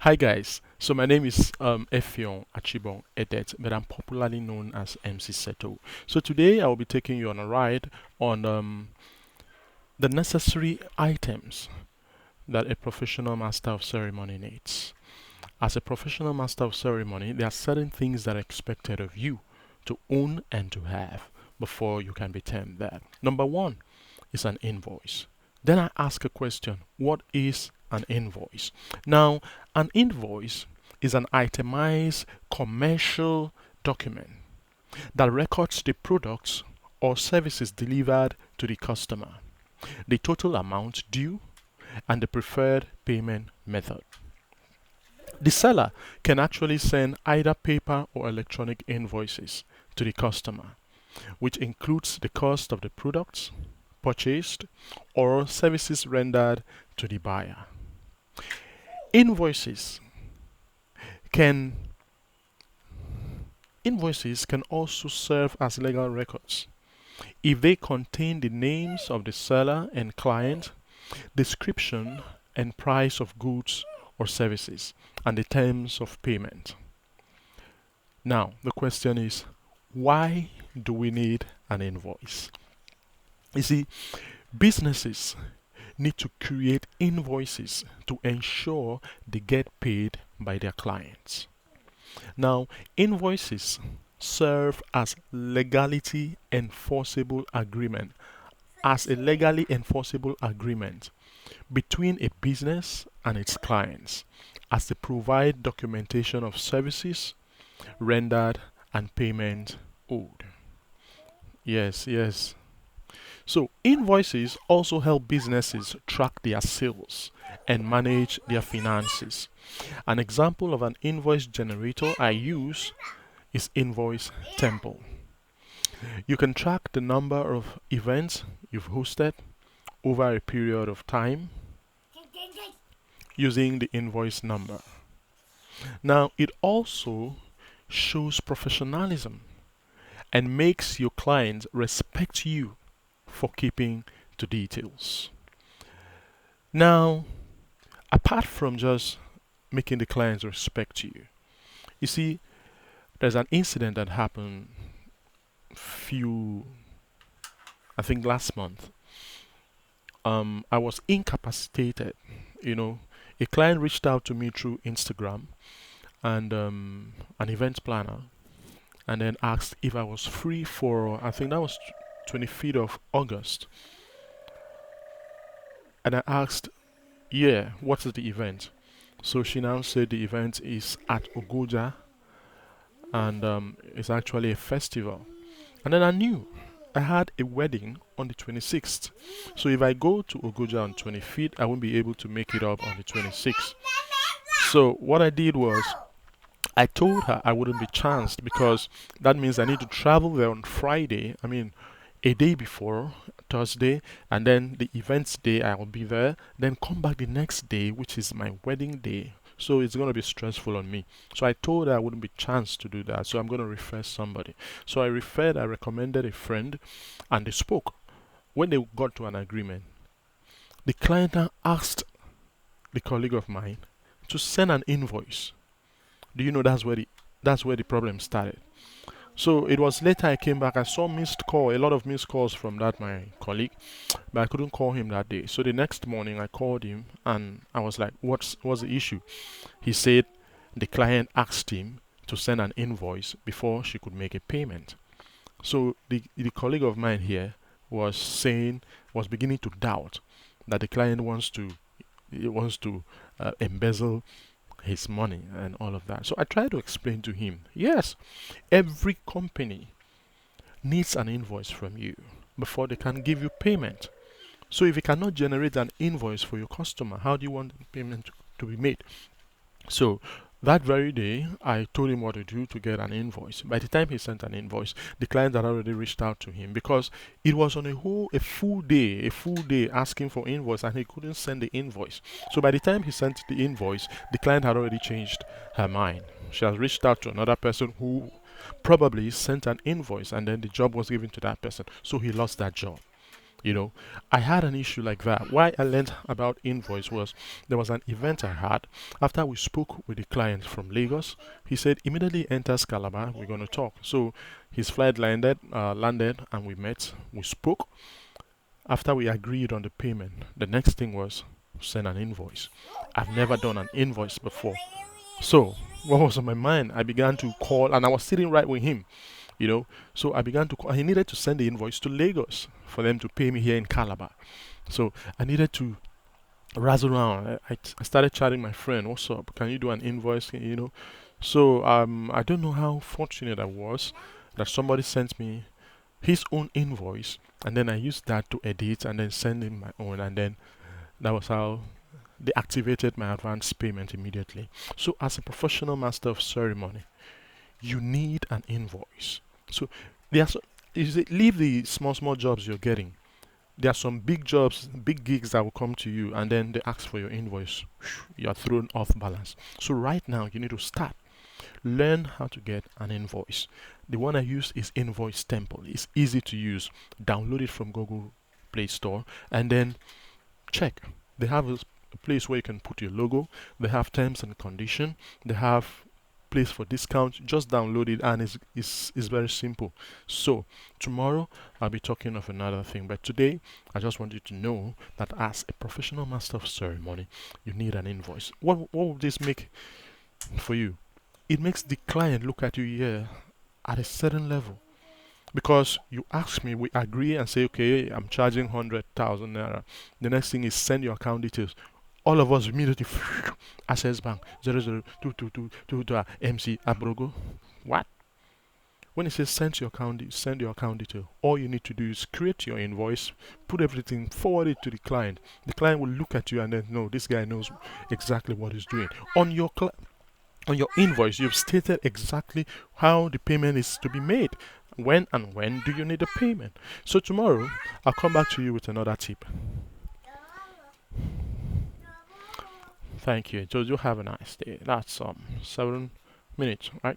Hi guys, so my name is Effion Achibong Edet, but I'm popularly known as MC Seto. So today I will be taking you on a ride on the necessary items that a professional master of ceremony needs. As a professional master of ceremony, there are certain things that are expected of you to own and to have before you can be termed that. Number one is an invoice. Then I ask a question: what is an invoice? Now, an invoice is an itemized commercial document that records the products or services delivered to the customer, the total amount due, and the preferred payment method. The seller can actually send either paper or electronic invoices to the customer, which includes the cost of the products purchased or services rendered to the buyer. Invoices can Invoices can also serve as legal records if they contain the names of the seller and client, description and price of goods or services, and the terms of payment. Now, the question is, why do we need an invoice? You see, businesses need to create invoices to ensure they get paid by their clients. Now, invoices serve as a legally enforceable agreement between a business and its clients, as they provide documentation of services rendered and payment owed. Yes, yes. So, invoices also help businesses track their sales and manage their finances. An example of an invoice generator I use is Invoice Temple. You can track the number of events you've hosted over a period of time using the invoice number. Now, it also shows professionalism and makes your clients respect you for keeping to details. Now, apart from just making the clients respect you see, there's an incident that happened few, I think last month. I was incapacitated. You know, a client reached out to me through Instagram and an event planner, and then asked if I was free for, I think that was 25th of August. And I asked, yeah, what is the event? So she now said the event is at Ogoja, and it's actually a festival. And then I knew I had a wedding on the 26th. So if I go to Ogoja on 25th, I won't be able to make it up on the 26th. So what I did was I told her I wouldn't be chanced because that means I need to travel there on Friday. I mean, a day before, Thursday, and then the events day I will be there, then come back the next day, which is my wedding day. So it's going to be stressful on me. So I told her I wouldn't be chanced to do that. So I'm going to refer somebody. So I recommended a friend, and they spoke. When they got to an agreement, the client now asked the colleague of mine to send an invoice. Do you know that's where the problem started? So it was later I came back. I saw a lot of missed calls from that my colleague, but I couldn't call him that day. So the next morning I called him and I was like, "What's the issue?" He said the client asked him to send an invoice before she could make a payment. So the colleague of mine here was beginning to doubt that the client wants to embezzle his money and all of that. So I tried to explain to him, yes, every company needs an invoice from you before they can give you payment. So if you cannot generate an invoice for your customer, how do you want the payment to be made? So that very day, I told him what to do to get an invoice. By the time he sent an invoice, the client had already reached out to him because it was on a full day asking for invoice, and he couldn't send the invoice. So by the time he sent the invoice, the client had already changed her mind. She has reached out to another person who probably sent an invoice, and then the job was given to that person. So he lost that job. You know, I had an issue like that. Why I learned about invoice was there was an event I had. After we spoke with the client from Lagos, he said immediately enters Calabar. We're going to talk. So his flight landed, and we met. We spoke. After we agreed on the payment, the next thing was send an invoice. I've never done an invoice before. So, what was on my mind? I began to call, and I was sitting right with him, you know. So I began to call. He needed to send the invoice to Lagos for them to pay me here in Calabar. So I needed to razzle around. I started chatting my friend, "What's up? Can you do an invoice?" You know. So I don't know how fortunate I was that somebody sent me his own invoice, and then I used that to edit and then send him my own, and then that was how they activated my advance payment immediately. So, as a professional master of ceremony, you need an invoice. So, there's leave the small jobs you're getting. There are some big jobs, big gigs that will come to you, and then they ask for your invoice. You are thrown off balance. So, right now, you need to start. Learn how to get an invoice. The one I use is Invoice Temple. It's easy to use. Download it from Google Play Store and then check. They have a place where you can put your logo. They have terms and condition. They have place for discount. Just download it, and it's very simple. So tomorrow I'll be talking of another thing, but today I just want you to know that as a professional master of ceremony, you need an invoice. What would this make for you? It makes the client look at you here at a certain level, because you ask me, we agree and say, okay, I'm charging 100,000 naira. The next thing is send your account details. All of us immediately access bank 002222 MC Abrogo. What? When it says send your account detail, all you need to do is create your invoice, put everything, forward it to the client. The client will look at you and then know this guy knows exactly what he's doing. On your invoice, you've stated exactly how the payment is to be made. When do you need the payment? So tomorrow, I'll come back to you with another tip. Thank you. Jojo, have a nice day. That's 7 minutes, right?